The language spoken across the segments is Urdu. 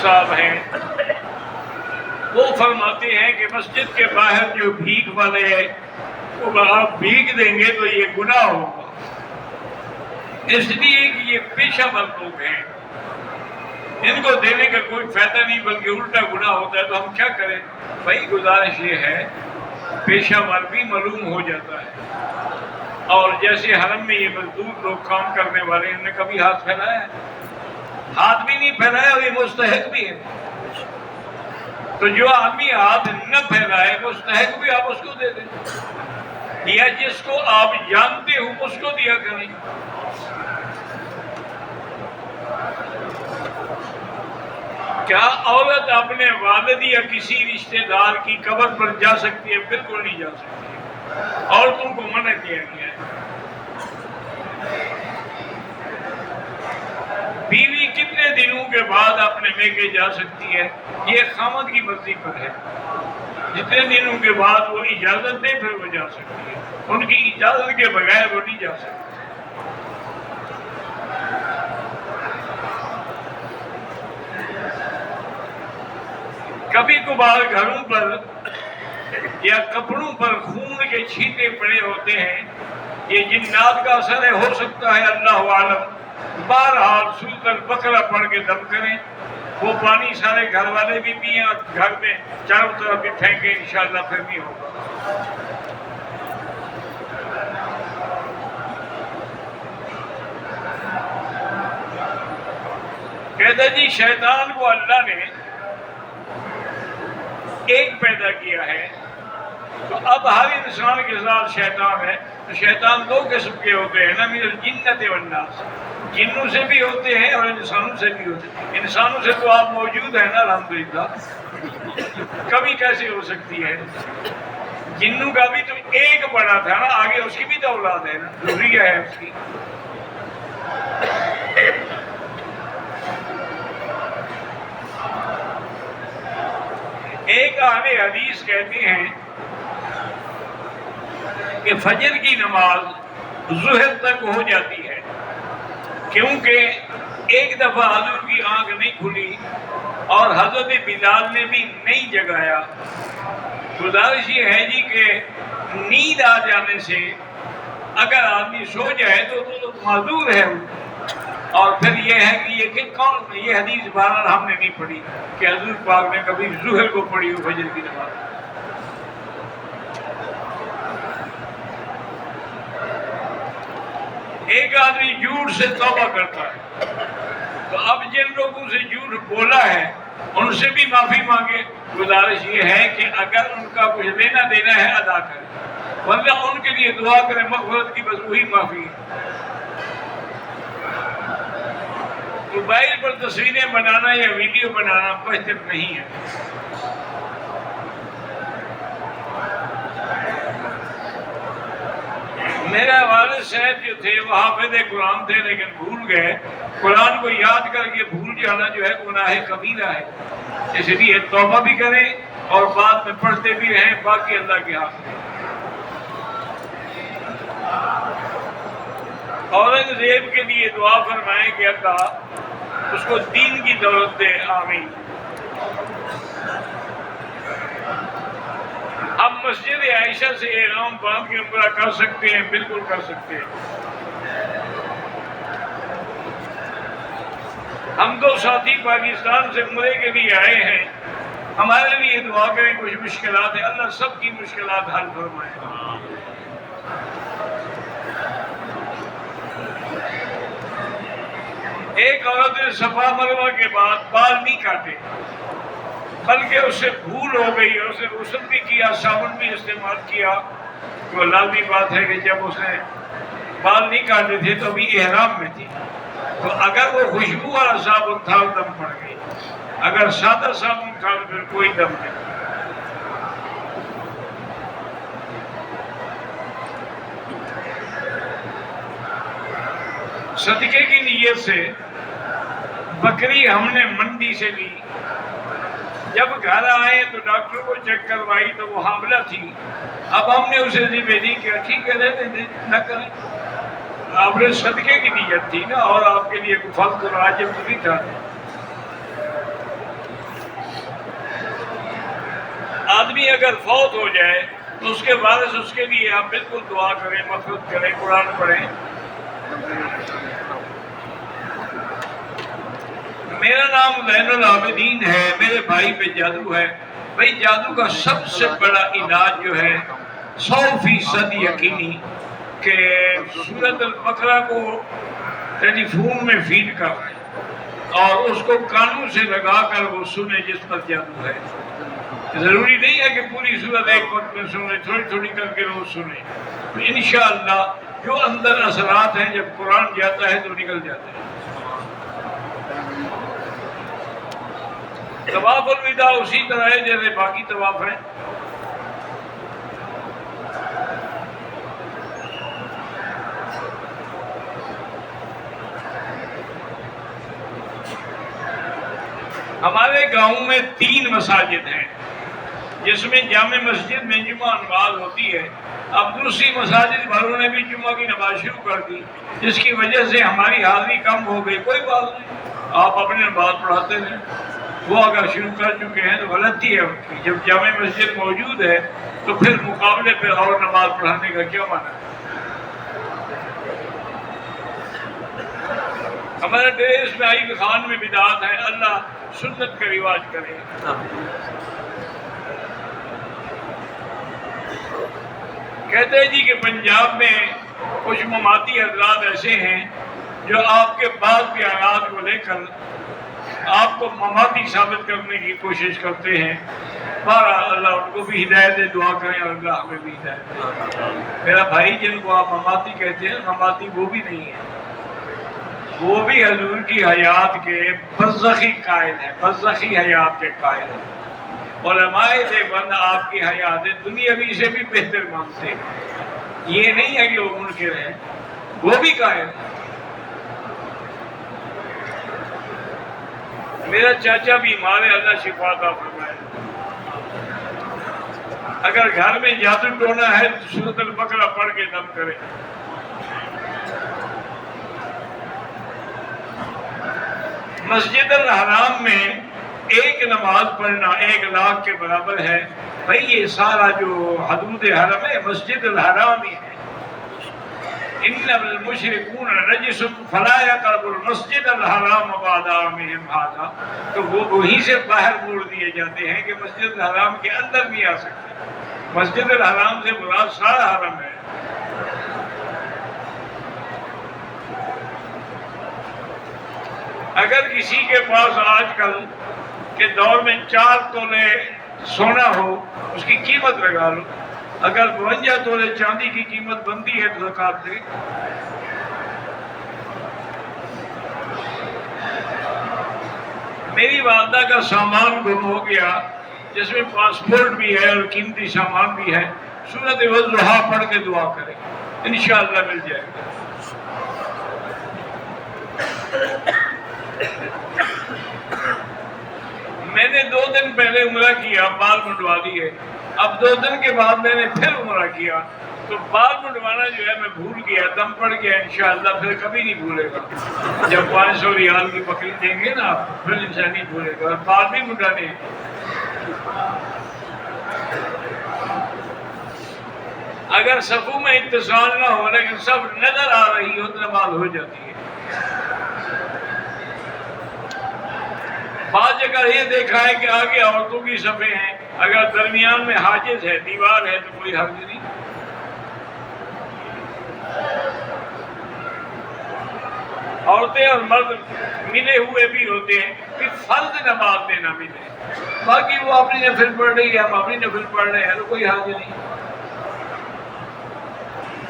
صاحب ہیں، وہ فرماتے ہیں کہ مسجد کے باہر جو بھیک والے ہیں وہ آپ بھیک دیں گے تو یہ گناہ ہوگا، اس لیے کہ یہ پیشہ ور لوگ ہیں، ان کو دینے کا کوئی فائدہ نہیں بلکہ الٹا گناہ ہوتا ہے، تو ہم کیا کریں؟ بھائی گزارش یہ ہے پیشہ ور بھی معلوم ہو جاتا ہے، اور جیسے حرم میں یہ مزدور لوگ کام کرنے والے انہوں نے کبھی ہاتھ پھیلایا ہے؟ ہاتھ بھی نہیں پھیلایا، اور یہ مستحق بھی ہے، تو جو آدمی ہاتھ نہ پھیلائے مستحق بھی آپ اس کو دے دیں، یا جس کو آپ جانتے ہو اس کو دیا کریں۔ کیا عورت اپنے والد یا کسی رشتہ دار کی قبر پر جا سکتی ہے؟ بالکل نہیں جا سکتی، عورتوں کو منع کیا گیا ہے۔ بیوی کتنے دنوں کے بعد اپنے میکے جا سکتی ہے؟ یہ خاوند کی مرضی پر ہے، جتنے دنوں کے بعد وہ اجازت دے پھر وہ جا سکتی ہے، ان کی اجازت کے بغیر وہ نہیں جا سکتی۔ کبھی کبھار گھروں پر یا کپڑوں پر خون کے چھینٹے پڑے ہوتے ہیں، یہ جنات کا اثر ہے، ہو سکتا ہے اللہ عالم۔ بہرحال سورۃ البقرہ پڑھ کے دم کریں، وہ پانی سارے گھر والے بھی پئیں اور گھر میں چاروں طرف بھی پھینکیں، انشاءاللہ پھر نہیں ہوگا۔ کہتا جی شیطان کو اللہ نے ایک پیدا کیا ہے، تو اب ہر انسان کے ساتھ شیطان ہے، تو شیطان دو قسم کے ہوتے ہیں نا، من الجنۃ والناس، جنوں سے بھی ہوتے ہیں اور انسانوں سے بھی ہوتے ہیں۔ انسانوں سے تو آپ موجود ہیں نا الحمدللہ، کمی کیسے ہو سکتی ہے؟ جنوں کا بھی تو ایک بڑا تھا نا، آگے اس کی بھی تو اولاد ہے نا، ذریہ ہے اس کی۔ ایک اہل حدیث کہتے ہیں کہ فجر کی نماز ظہر تک ہو جاتی ہے، کیونکہ ایک دفعہ حضور کی آنکھ نہیں کھلی اور حضرت بلال نے بھی نہیں جگایا۔ گزارش یہ ہے جی کہ نیند آ جانے سے اگر آدمی سو جائے تو معذور ہے، اور پھر یہ ہے کہ یہ حدیث بہرحال ہم نے نہیں پڑھی کہ حضور پاک نے کبھی ظہر کو پڑھی ہو فجر کی نماز۔ ایک آدمی جھوٹ سے توبہ کرتا ہے، تو اب جن لوگوں سے جھوٹ بولا ہے ان سے بھی معافی مانگے۔ گزارش یہ ہے کہ اگر ان کا کچھ لینا دینا ہے ادا کرے، ورنہ ان کے لیے دعا کرے مغفرت کی، بس وہی معافی ہے۔ موبائل پر تصویریں بنانا یا ویڈیو بنانا بہتر نہیں ہے۔ میرے والد صاحب جو تھے وہ حافظ قرآن تھے، لیکن بھول گئے۔ قرآن کو یاد کر کے بھول جانا جو ہے گناہ کبیرہ ہے، اس لیے توبہ بھی کریں اور بعد میں پڑھتے بھی رہیں، باقی اللہ کے ہاتھ میں۔ اورنگزیب کے لیے دعا فرمائیں کہ اللہ اس کو دین کی دولت دے، آمین۔ ہم مسجد عائشہ سے احرام باندھ کے عمرہ کر سکتے ہیں؟ بالکل کر سکتے ہیں۔ ہم دو ساتھی پاکستان سے عمرے کے لیے آئے ہیں، ہمارے لیے دعا کریں، کچھ مشکلات ہیں، اللہ سب کی مشکلات حل فرمائے۔ ایک عورت نے صفا مروہ کے بعد بال نہیں کاٹے، بلکہ اس سے بھول ہو گئی، اور اسے غسل بھی کیا، صابن بھی استعمال کیا، تو لازمی بات ہے کہ جب اس نے بال نہیں کاٹے تھے تو ابھی احرام میں تھی، تو اگر وہ خوشبو والا صابن تھا دم پڑ گئی، اگر سادہ صابن تھا تو پھر کوئی دم نہیں۔ صدقے کی نیت سے بکری ہم نے منڈی سے لی، جب گھر آئے تو ڈاکٹر کو چیک کروائی تو وہ حاملہ تھی۔ اب ہم نے اسے ذمہ دی کہ ٹھیک ہے رہنے دیں، نہ کریں، آپ نے صدقے کی نیت تھی نا، اور آپ کے لیے کوئی فضل واجب نہیں تھا۔ آدمی اگر فوت ہو جائے تو اس کے وارث اس کے لیے آپ بالکل دعا کریں، مغفرت کریں، قرآن پڑھیں۔ میرا نام زین العابدین ہے، میرے بھائی پہ جادو ہے۔ بھائی جادو کا سب سے بڑا علاج جو ہے 100% یقینی کہ سورۃ البقرہ کو ٹیلی فون میں فیڈ کر اور اس کو کانوں سے لگا کر وہ سنے جس پر جادو ہے۔ ضروری نہیں ہے کہ پوری سورت ایک وقت میں سنیں، تھوڑی تھوڑی کر کے روز سنیں، تو انشاءاللہ جو اندر اثرات ہیں جب قرآن جاتا ہے تو نکل جاتے ہیں۔ طواف الوداع اسی طرح ہے جیسے باقی طواف ہیں۔ ہمارے گاؤں میں 3 مساجد ہیں جس میں جامع مسجد میں جمعہ نماز ہوتی ہے۔ اب دوسری مساجد والوں نے بھی جمعہ کی نماز شروع کر دی، جس کی وجہ سے ہماری حاضری کم ہو گئی۔ کوئی بات نہیں، آپ اپنی نماز پڑھاتے ہیں، وہ اگر شروع کر چکے ہیں تو غلطی ہے ان کی۔ جب جامع مسجد موجود ہے تو پھر مقابلے پہ اور نماز پڑھانے کا کیا معنی ہے؟ ہمارے دیش میں آئی خان میں بدعات ہے، اللہ سنت کا رواج کرے۔ کہتے ہیں جی کہ پنجاب میں کچھ مماتی حضرات ایسے ہیں جو آپ کے بعض بیانات کو لے کر آپ کو مماتی ثابت کرنے کی کوشش کرتے ہیں۔ بہرحال اللہ ان کو بھی ہدایت دے، دعا کریں اور اللہ ہمیں بھی ہدایت دے۔ میرا بھائی جن کو آپ مماتی کہتے ہیں، مماتی وہ بھی نہیں ہے، وہ بھی حضور کی حیات کے برزخی قائل ہیں، برزخی حیات کے قائل ہیں۔ علماء دیوبند آپ کی حیات دنیاوی سے بھی بہتر مانتے ہیں، یہ نہیں ہے کہ وہ منکر ہیں، وہ بھی قائل ہیں۔ میرا چاچا بیمار ہے، اللہ شفا عطا فرمائے۔ اگر گھر میں جادو ٹونا ہے تو سورۃ البقرہ پڑھ کے دم کرے۔ مسجد الحرام میں ایک نماز پڑھنا 1 لاکھ کے برابر ہے۔ بھائی یہ سارا جو حدود حرم ہے مسجد الحرام ہی ہے۔ انما المشرکون نجس فلا يقربوا المسجد الحرام بعد عامهم هذا، تو وہ وہیں سے باہر موڑ دیے جاتے ہیں کہ مسجد الحرام کے اندر نہیں آ سکتے۔ مسجد الحرام سے مراد سارا حرم ہے۔ اگر کسی کے پاس آج کل کے دور میں 4 تولے سونا ہو، اس کی قیمت لگا لو، اگر 52 تولے چاندی کی قیمت بنتی ہے تو زکات دے۔ میری والدہ کا سامان گم ہو گیا جس میں پاسپورٹ بھی ہے اور قیمتی سامان بھی ہے، سورۃ والضحیٰ پڑھ کے دعا کریں، انشاءاللہ مل جائے گا۔ میں نے 2 دن پہلے عمرہ کیا، بال منڈوا دیے۔ اب 2 دن کے بعد میں نے پھر عمرہ کیا تو بال منڈوانا جو ہے میں بھول گیا، دم پڑ گیا، انشاءاللہ پھر کبھی نہیں بھولے گا۔ جب 500 ریال کی بکری دیں گے نا پھر انسان نہیں بھولے گا، اور بال بھی منڈانے ہیں۔ اگر صفوں میں اتصال نہ ہو لیکن سب نظر آ رہی ہو تو نماز ہو جاتی ہے۔ بعض جگہ یہ دیکھا ہے کہ آگے عورتوں کی صفیں ہیں، اگر درمیان میں حاجز ہے، دیوار ہے تو کوئی حرج نہیں۔ عورتیں اور مرد ملے ہوئے بھی ہوتے ہیں کہ فرض نماز میں نہ ملے، باقی وہ اپنی نفل پڑھ رہی ہے، ہم اپنی نفل پڑھ رہے ہیں تو کوئی حرج نہیں۔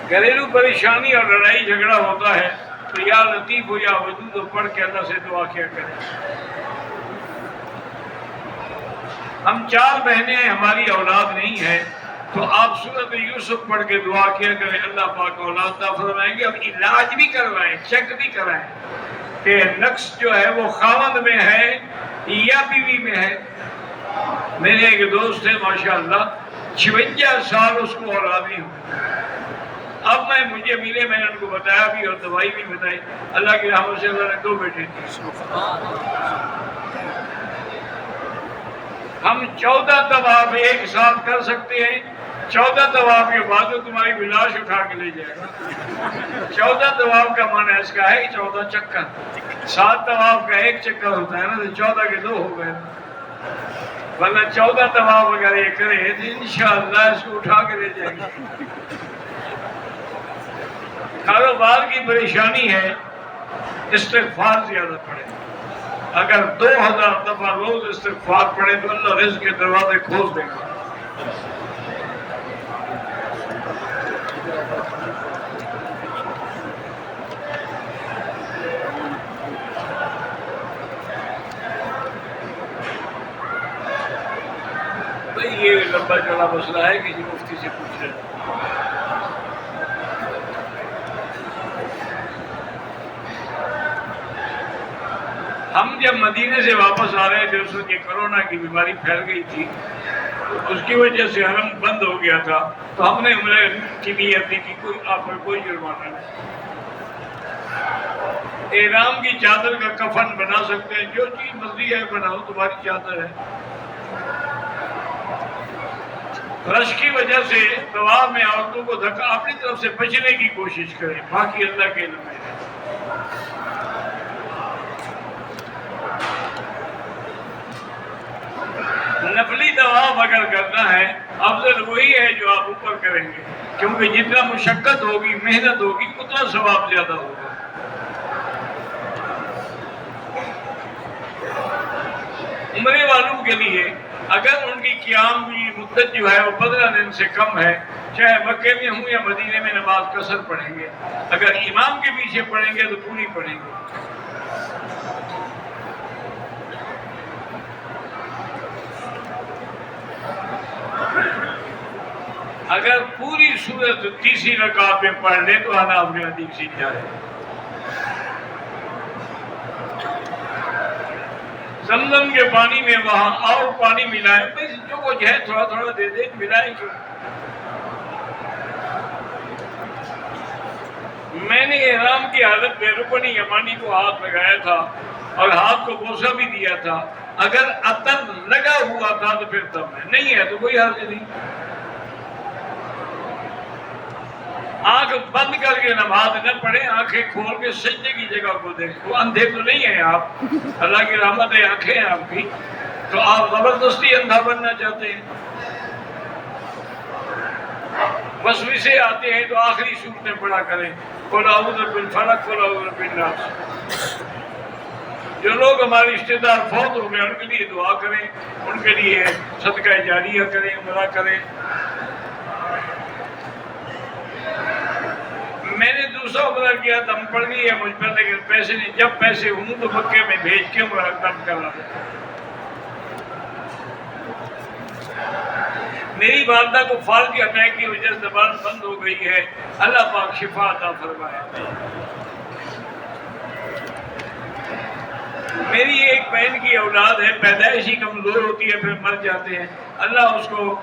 گھریلو پریشانی اور لڑائی جھگڑا ہوتا ہے تو یا لطیف ہو یا ودود ہو پڑھ کے اللہ سے دعا کیا کریں۔ ہم 4 بہنیں ہیں، ہماری اولاد نہیں ہے تو آپ سورۃ یوسف پڑھ کے دعا کیا کریں، اللہ پاک اولاد عطا فرمائیں گے۔ اب علاج بھی کروائیں، چیک بھی کرائیں کہ نقص جو ہے وہ خاوند میں ہے یا بیوی میں ہے۔ میرے ایک دوست ہے ماشاءاللہ 56 سال اس کو اولاد نہیں ہوئی۔ اب مجھے ملے، میں نے ان کو بتایا بھی اور دوائی بھی بتائی، اللہ کی رحمت سے اللہ نے 2 بیٹے دیے۔ ہم 14 طواف ایک ساتھ کر سکتے ہیں. 14 طواف کے بعد تو تمہاری لاش اٹھا کے لے جائے گا. 14 طواف کا معنی اس کا ہے 14 چکر. 7 طواف کا ایک چکر ہوتا ہے نا، تو 14 کے 2 ہو گئے. ورنہ 14 طواف اگر یہ کرے تو انشاءاللہ اس کو اٹھا کے لے جائیں گے. کاروبار کی پریشانی ہے، استغفار زیادہ پڑے. اگر 2000 دفعہ روز استغفار پڑے تو اللہ رزق کے دروازے کھول دے گا. یہ لمبا چوڑا مسئلہ ہے، کسی مفتی سے پوچھ رہے. ہم جب مدینے سے واپس آ رہے تھے اس وقت یہ کرونا کی بیماری پھیل گئی تھی، اس کی وجہ سے حرم بند ہو گیا تھا. تو ہم نے عمرے کی نیت کی، کوئی آپ پر کوئی جرمانہ نہیں. احرام کی چادر کا کفن بنا سکتے ہیں، جو چیز مرضی ہے بناؤ، تمہاری چادر ہے. رش کی وجہ سے طواف میں عورتوں کو دھکا، اپنی طرف سے بچنے کی کوشش کریں، باقی اللہ کے علم ہے. نفلی طواف اگر کرنا ہے افضل وہی ہے جو آپ اوپر کریں گے، کیونکہ جتنا مشقت ہوگی، محنت ہوگی، اتنا ثواب زیادہ ہوگا. عمرے والوں کے لیے اگر ان کی قیام کی مدت جو ہے وہ 15 دن سے کم ہے، چاہے مکے میں ہوں یا مدینے میں، نماز قصر پڑھیں گے. اگر امام کے پیچھے پڑھیں گے تو پوری پڑھیں گے. اگر پوری سورت تیسری رکعت میں پڑھ لیں تو حناف کے نزدیک سیکھ جائے. زمزم کے پانی میں وہاں اور پانی ملائے، بس جو کچھ ہے تھوڑا تھوڑا دے دے، ملائے کیوں. میں نے احرام کی حالت میں رکن یمانی کو ہاتھ لگایا تھا اور ہاتھ کو بوسہ بھی دیا تھا. اگر عطر لگا ہوا تھا تو پھر تب ہے، نہیں ہے تو کوئی حرج نہیں. آنکھ بند کر کے نماز نہ پڑھیں، آنکھیں کھول کے سجدے کی جگہ کو دیکھیں. اندھے تو نہیں ہیں آپ، اللہ کی رحمت ہے، آنکھیں ہیں آپ کی، تو آپ زبردستی اندھا بننا چاہتے ہیں. وسوسے آتے ہیں تو آخری صورتیں پڑھا کریں، قل اعوذ بالفلق، قل اعوذ بالناس. جو لوگ ہمارے رشتے دار فوت ہو گئے ان کے لیے دعا کریں، ان کے لیے صدقہ جاریہ کریں، عمرہ کریں. میں نے دوسرا عمرہ کیا، دم پڑ گئی ہے مجھ پر، لیکن پیسے نہیں. جب پیسے ہوں تو مکے میں بھیج کے عمرہ دم کرا دیں. میری والدہ کو فالج اٹیک کی وجہ سے زبان بند ہو گئی ہے، اللہ پاک شفا عطا فرمائے. میری ایک بہن کی اولاد ہے، پیدائشی کمزور ہوتی ہے، پھر مر جاتے ہیں، اللہ اس کو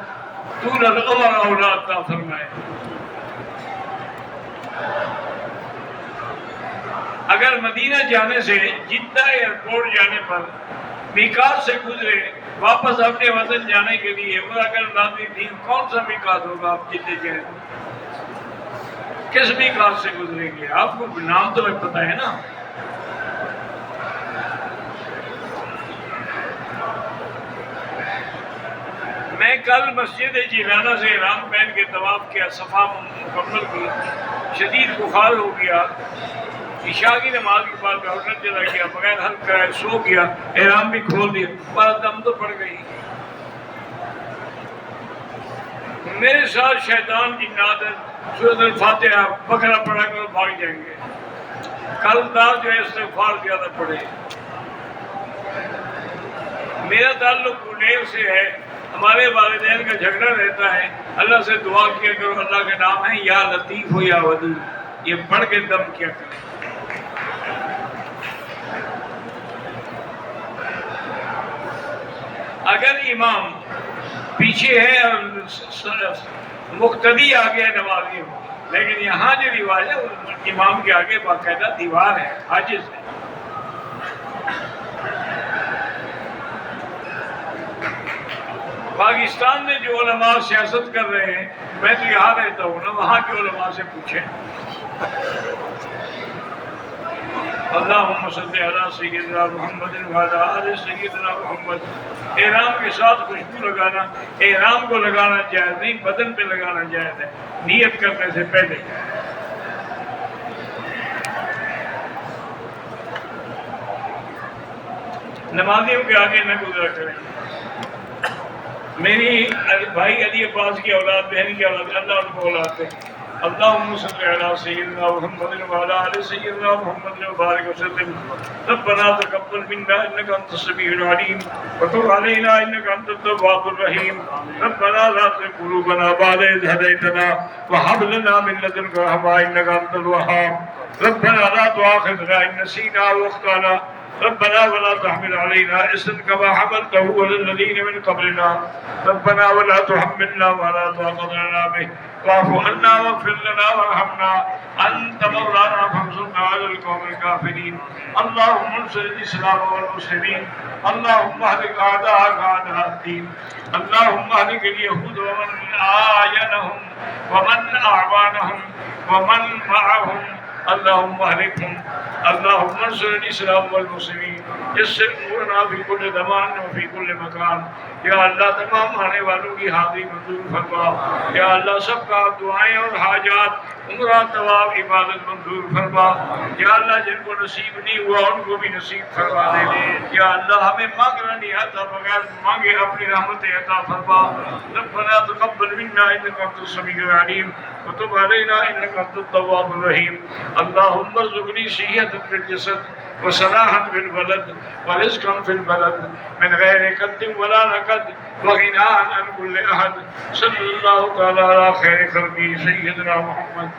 طول العمر اولاد عطا فرمائے. اگر مدینہ جانے سے جدہ ایئرپورٹ جانے پر میقات سے گزرے، واپس اپنے وطن جانے کے لیے وہ اگر لازمی تھی، کون سا میقات ہوگا؟ آپ جدے جائیں کس میقات سے گزریں گے؟ آپ کو نام تو پتہ ہے نا. میں کل مسجد جیلانہ سے احرام پہن کے طواف کیا، صفا مکمل کی، شدید بخار ہو گیا. عشاء کی نماز کے بعد ڈاکٹر چلا گیا، بغیر حلق کرائے سو گیا، احرام بھی کھول دیا، پر دم تو پڑ گئی. میرے ساتھ شیطان کی نادر سورۃ الفاتحہ بقرہ پڑھا کر بھاگ جائیں گے. کل دار جو ہے استغفار زیادہ پڑھے. میرا تعلق گنیر سے ہے، ہمارے والدین کا جھگڑا رہتا ہے. اللہ سے دعا کیا کرو، اللہ کے نام ہے یا لطیف ہو یا ودود، یہ پڑھ کے دم کیا کریں. اگر امام پیچھے ہے اور مقتدی آگے نمازی ہو، لیکن یہاں جو رواج ہے امام کے آگے باقاعدہ دیوار ہے، حاجز ہے. پاکستان میں جو علماء سیاست کر رہے ہیں، میں تو یہاں رہتا ہوں نا، وہاں کے علماء سے پوچھیں۔ اللہم صلی علی سیدنا محمد وعلی آل سیدنا محمد۔ احرام کے ساتھ خوشبو لگانا، احرام کو لگانا جائز نہیں، بدن پہ لگانا جائز ہے نیت کرنے سے پہلے۔ نمازیوں کے آگے نہ گزرا کریں۔ میری بھائی علی عباس کی اولاد، بہن کی اولاد، اللہ ان کو اولاد دے۔ اللہم صلی علی سیدنا محمد وعلی آل سیدنا محمد وبارک وسلم۔ ربنا تقبل منا انک انت السمیع العلیم وتب علینا انک انت التواب الرحیم۔ ربنا لا تزغ قلوبنا بعد اذ ہدیتنا وہب لنا من لدنک رحمۃ انک انت الوہاب۔ ربنا لا تؤاخذنا ان نسینا واخطأنا ربنا ولا تحمل علينا إصرا كما حملته على الذين من قبلنا ربنا ولا تحملنا ولا طاقة لنا به واعف عنا واغفر لنا وارحمنا أنت مولانا فانصرنا على القوم الكافرين اللهم انصر الإسلام والمسلمين اللهم اهلك أعداءك أعداء الدين اللهم اهلك اليهود ومن آينهم ومن أعوانهم ومن معهم اللهم اهلكهم اللهم انصر الاسلام والمسلمين يسر امورنا في كل زمان وفي كل مكان یا اللہ تمام آنے والوں کی حاضری منظور فرما یا اللہ سب کا دعائیں اور حاجات عمرہ طواف عبادت منظور فرما یا اللہ جن کو نصیب نہیں ہوا ان کو بھی نصیب فرما دے یا اللہ ہمیں مانگنا نہیں آتا بغیر مانگے اپنی رحمت عطا فرما ربنا تقبل منا انك انت السميع العليم وتب علينا انك انت التواب الرحيم اللهم ارزقني صحة في الجسد وصلاحا في البلد ورزقا في البلد من غير كد ولا نكد وغنى عن كل احد صلى الله تعالى على خير خلقه سيدنا محمد